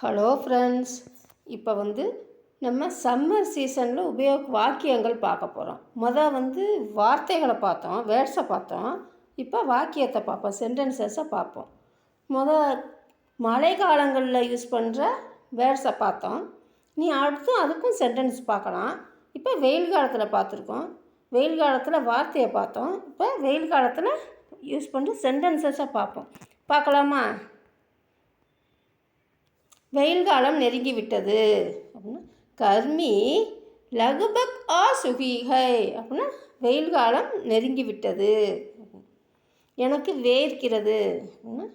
Hello friends. இப்போ நம்ம summer சீசனில் வாக்கியங்கள் பார்க்க போகிறோம். வார்த்தைகளை பார்த்தோம், வேர்ட்ஸை பார்த்தோம். இப்போ வாக்கியத்தை பார்ப்போம், சென்டென்சஸை பார்ப்போம். மழை காலங்களில் யூஸ் பண்ணுற வேர்ட்ஸை பார்த்தோம். அதுக்கும் சென்டென்ஸ் பார்க்கலாம். இப்போ வெயில் காலத்தில் பார்த்துருக்கோம். வெயில் காலத்தில் வார்த்தையை பார்த்தோம். இப்போ வெயில் காலத்தில் யூஸ் பண்ணுற சென்டென்சஸை பார்க்கலாமா? வெயில் காலம் நெருங்கி விட்டது அப்படின்னா கர்மி லகுபக் ஆ சுகிகை அப்படின்னா வெயில் காலம் நெருங்கி விட்டது. எனக்கு வேர்க்கிறது அப்படின்னா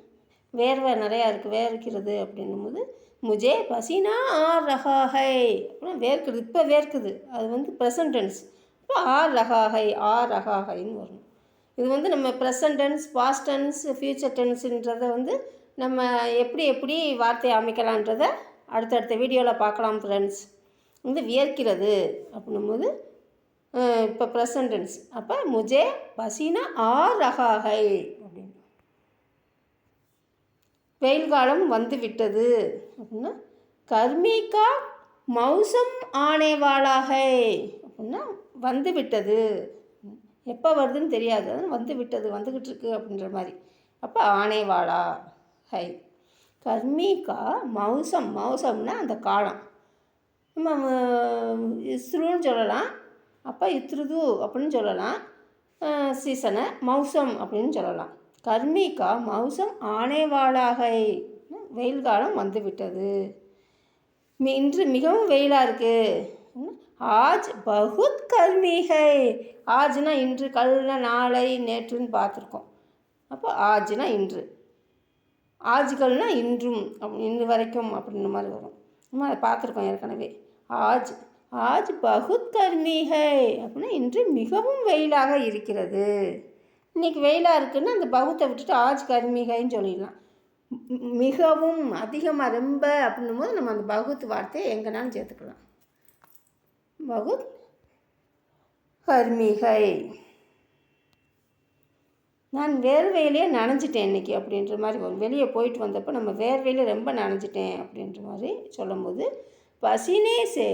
வேர்வை நிறையா இருக்குது, வேர்க்கிறது அப்படின்னும்போது முஜே பசினா ஆ ரகாகை அப்படின்னா வேர்க்குது, இப்போ வேர்க்குது. அது ப்ரெசன்ட் டென்ஸ். இப்போ ஆ ரகாகை, ஆ ரகாகைன்னு வரணும். இது நம்ம present tense, past tense, future டென்ஸுன்றதை நம்ம எப்படி வார்த்தையை அமைக்கலான்றதை அடுத்தடுத்த வீடியோவில் பார்க்கலாம் ஃப்ரெண்ட்ஸ். வியர்க்கிறது அப்படின்னும்போது இப்போ ப்ரெசன்ட் டென்ஸ். அப்போ முஜே பசினா ஆ ரகாகை அப்படின்னு. வெயில் காலம் வந்து விட்டது அப்படின்னா கர்மிகா மௌசம் ஆனேவாளாகை அப்படின்னா வந்து விட்டது. எப்போ வருதுன்னு தெரியாது, வந்து விட்டது, வந்துக்கிட்டு இருக்கு அப்படின்ற மாதிரி. அப்போ ஆனேவாளா ஹை. கர்மிகா மௌசம், மௌசம்னா அந்த காலம். நம்ம இஸ்ருன்னு சொல்லலாம். அப்போ இத்ருது அப்படின்னு சொல்லலாம். சீசனை மௌசம் அப்படின்னு சொல்லலாம். கர்மிகா மௌசம் ஆனேவாளாகை, வெயில் காலம் வந்து விட்டது. இன்று மிகவும் வெயிலாக இருக்குது. ஆஜ் பகுத் கர்மிகை. ஆஜ்னா இன்று, கல்னா நாளை, நேற்றுன்னு பார்த்துருக்கோம். அப்போ ஆஜ்னா இன்று, ஆஜ்கள்னா இன்றும், இன்று வரைக்கும் அப்படின்ற மாதிரி வரும். நம்ம அதை பார்த்துருக்கோம் ஏற்கனவே. ஆஜ் ஆஜ் பகுத் கர்மிகை அப்படின்னா இன்று மிகவும் வெயிலாக இருக்கிறது. இன்றைக்கி வெயிலாக இருக்குதுன்னா அந்த பகுத்தை விட்டுட்டு ஆஜ் கர்மிகைன்னு சொல்லிடலாம். மிகவும், அதிகமாக, ரொம்ப அப்படின்னும் போது நம்ம அந்த பகுத் வார்த்தையை எங்கேனாலும் சேர்த்துக்கலாம். பகுத் கர்மிகை. நான் வேர்வையிலே நனைஞ்சிட்டேன் இன்றைக்கி அப்படின்ற மாதிரி வரும். வெளியே போயிட்டு வந்தப்போ நம்ம வேர்வையிலே ரொம்ப நனைஞ்சிட்டேன் அப்படின்ற மாதிரி சொல்லும்போது பசினே சே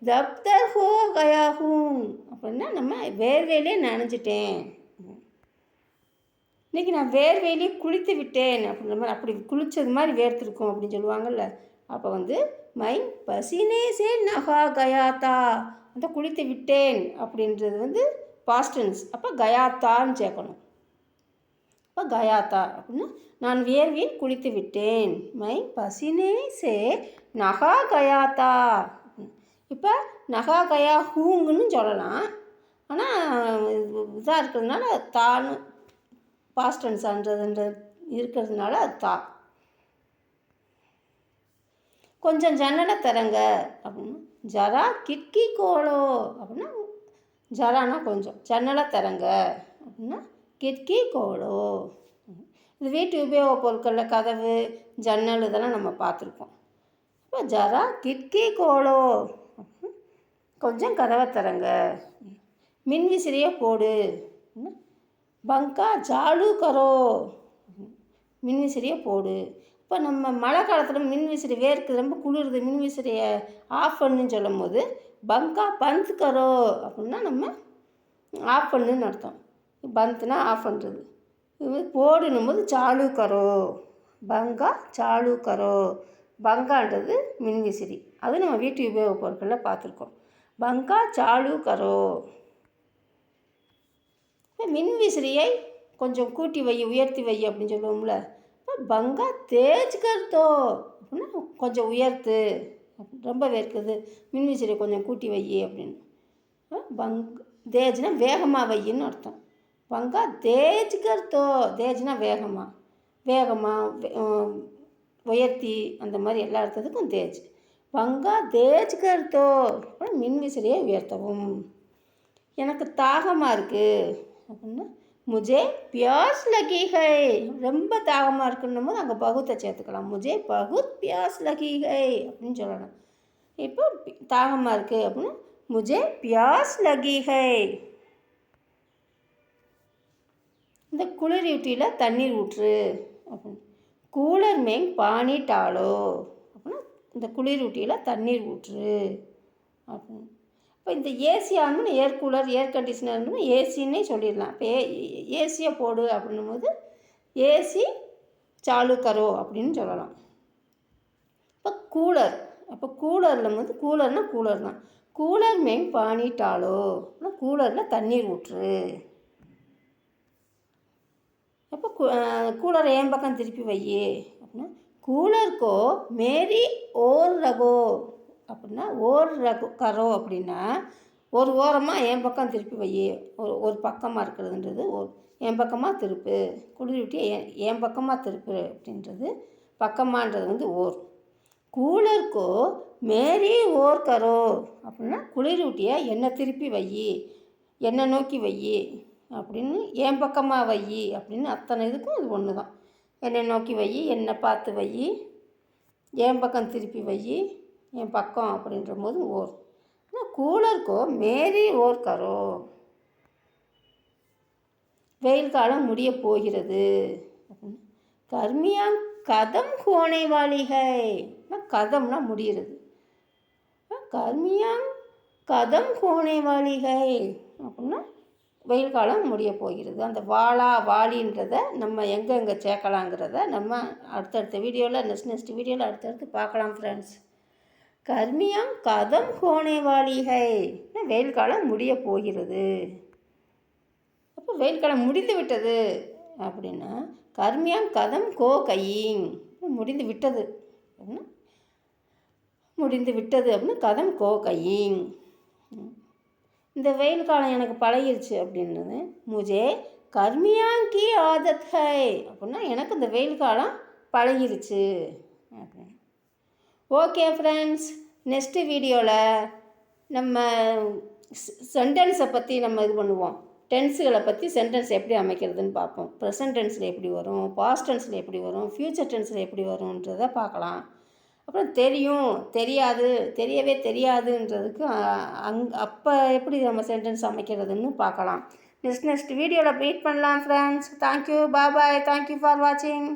தப்தர் ஹோ கயாஹூம் அப்படின்னா நம்ம வேர்வையிலே நனைஞ்சிட்டேன். இன்றைக்கி நான் வேர்வையிலே குளித்து விட்டேன் அப்படின்ற மாதிரி, அப்படி குளித்தது மாதிரி வேர்த்திருக்கும் அப்படின்னு சொல்லுவாங்கள்ல. அப்போ மை பசினே சே நகா கயாத்தா, அந்த குளித்து விட்டேன் அப்படின்றது பாஸ்ட் டென்ஸ். அப்போ கயாத்தான்னு சேர்க்கணும். இப்போ கயாத்தா அப்படின்னா நான் வேர்வையில் குளித்து விட்டேன். மை பசினே சே நகா கயாத்தா. இப்போ நகா கயா ஹூங்குன்னு சொல்லலாம். ஆனால் இதாக இருக்கிறதுனால தான்னு பாஸ்ட் டென்ஸ்ன்றது இருக்கிறதுனால அது தா. கொஞ்சம் ஜன்னலை திறங்க அப்படின்னா ஜரா கிட்கி கோலோ அப்படின்னா ஜரானா கொஞ்சம், ஜன்னலை திறங்க அப்படின்னா கிட்கி கோலோ. இது வீட்டு உபயோகப் பொருட்களில் கதவு, ஜன்னல் இதெல்லாம் நம்ம பார்த்துருக்கோம். இப்போ ஜரா கிட்கி கோலோ, கொஞ்சம் கதவை திறங்க. மின்விசிறியை போடு. பங்கா ஜாலு கரோ, மின்விசிறியை போடு. இப்போ நம்ம மழை காலத்தில் மின்விசிறி வேர்க்குது, ரொம்ப குளிருது, மின்விசிறியை ஆஃப் பண்ணுன்னு சொல்லும் போது பங்கா பந்த் கரோ அப்படின்னா நம்ம ஆஃப் பண்ணுன்னு அர்த்தம். பந்த்னா ஆஃப் பண்ணுறது. இது போடுன்னும் போது சாலு கரோ, பங்கா சாலு கரோ. பங்கான்றது மின்விசிறி, அது நம்ம வீட்டு உபயோகப் பொருட்களில் பார்த்துருக்கோம். பங்கா சாலு கரோ. மின்விசிறியை கொஞ்சம் கூட்டி வை, உயர்த்தி வை அப்படின்னு சொல்லுவோம்ல. பங்கா தேஜ் கர்த்தோ அப்படின்னா கொஞ்சம் உயர்த்து, ரொம்ப வேர்க்குது, மின்விசிறியை கொஞ்சம் கூட்டி வை அப்படின்னு. தேஜ்னா வேகமாக வையின்னு அர்த்தம். பங்கா தேஜ் கர்த்தோ, தேஜ்னா வேகமாக, உயர்த்தி, அந்த மாதிரி எல்லா அர்த்தத்துக்கும் தேஜ். பங்கா தேஜ் கர்த்தோ அப்புறம் மின்விசிறியை உயர்த்தவும். எனக்கு தாகமாக இருக்குது அப்படின்னா முஜே பியாஸ் லகிகை, ரொம்ப தாகமாக இருக்குன்னும் போது அங்கே பகுத்தை சேர்த்துக்கலாம். முஜே பகுத் பியாஸ் லகிகை அப்படின்னு சொல்லலாம். இப்போ தாகமாக இருக்குது அப்படின்னா முஜே பியாஸ் லகிகை. இந்த குளிரூட்டியில் தண்ணீர் ஊற்று அப்படின்னு. கூலர் மேங் பானி டாலோ அப்படின்னா இந்த குளிரூட்டியில் தண்ணீர் ஊற்று அப்படின்னு. இப்போ இந்த ஏசி ஆகணும்னு ஏர் கூலர் ஏர் கண்டிஷனர்னு ஏசின்னே சொல்லிடலாம். இப்போ ஏசியை போடு அப்படின்னும் போது ஏசி சாலு கரோ அப்படின்னு சொல்லலாம். இப்போ கூலர், அப்போ கூலரில் வந்து கூலர்னால் கூலர் தான். கூலர் மெயின் பானிட்டாலோ, கூலரில் தண்ணீர் ஊற்று. அப்போ கூலரை என் பக்கம் திருப்பி வை அப்படின்னா கூலர்கோ மேரி ஓர் ரகோ அப்படின்னா ஓர் ரகோ கரோ அப்படின்னா ஒரு ஓரமாக என் பக்கம் திருப்பி வை. ஒரு பக்கமாக இருக்கிறதுன்றது என் பக்கமாக திருப்பு. குளிரூட்டி என் பக்கமாக திருப்பு அப்படின்றது பக்கமான்றது வந்து ஓர். கூலர்கோ மேரி ஓர் கரோ அப்படின்னா குளிரூட்டியை என்னை திருப்பி வை, என்னை நோக்கி வை அப்படின்னு, என் பக்கமாக வை அப்படின்னு அத்தனை இதுக்கும் இது ஒன்று தான். என்னை நோக்கி வை, என்னை பார்த்து வை, என் பக்கம் திருப்பி வை, என் பக்கம் அப்படின்ற போது ஓர். ஆனால் கூலர்கோ மேரி ஓர் கரோ. வெயில் காலம் முடிய போகிறது அப்படின்னு. கர்மியாங் கதம் கோணை வாலிகை, கதம்னா முடிகிறது. கர்மியாங் கதம் கோணை வாலிகை அப்படின்னா வெயில் காலம் முடிய போகிறது. அந்த வாலின்றதை நம்ம எங்கே சேர்க்கலாங்கிறத நம்ம அடுத்தடுத்த வீடியோவில் நெக்ஸ்ட் வீடியோவில் அடுத்தடுத்து பார்க்கலாம் ஃப்ரெண்ட்ஸ். கர்மியாங் கதம் கோணை வாலிகை, வெயில் காலம் முடிய போகிறது. அப்போ வெயில் காலம் முடிந்து விட்டது அப்படின்னா கர்மியாங் கதம் கோ கையிங், முடிந்து விட்டது அப்படின்னா முடிந்து விட்டது அப்படின்னா கதம் கோ கையிங். இந்த வெயில் காலம் எனக்கு பழகிருச்சு அப்படின்றது முஜே கர்மியாங் கி ஆதத் ஹை அப்படின்னா எனக்கு இந்த வெயில் காலம் பழகிருச்சு அப்படின்னு. ஓகே ஃப்ரெண்ட்ஸ், நெக்ஸ்ட்டு வீடியோவில் நம்ம சென்டென்ஸை பற்றி நம்ம இது பண்ணுவோம். டென்ஸுகளை பற்றி சென்டென்ஸ் எப்படி அமைக்கிறதுன்னு பார்ப்போம். ப்ரெசன்ட் டென்ஸில் எப்படி வரும், பாஸ்ட் டென்ஸில் எப்படி வரும், ஃப்யூச்சர் டென்ஸில் எப்படி வரும்ன்றதை பார்க்கலாம். அப்புறம் தெரியும் தெரியாது தெரியவே தெரியாதுன்றதுக்கு அப்போ எப்படி நம்ம சென்டென்ஸ் அமைக்கிறதுன்னு பார்க்கலாம். நெக்ஸ்ட் வீடியோவில் மீட் பண்ணலாம் friends. Thank you, bye, thank you for வாட்சிங்.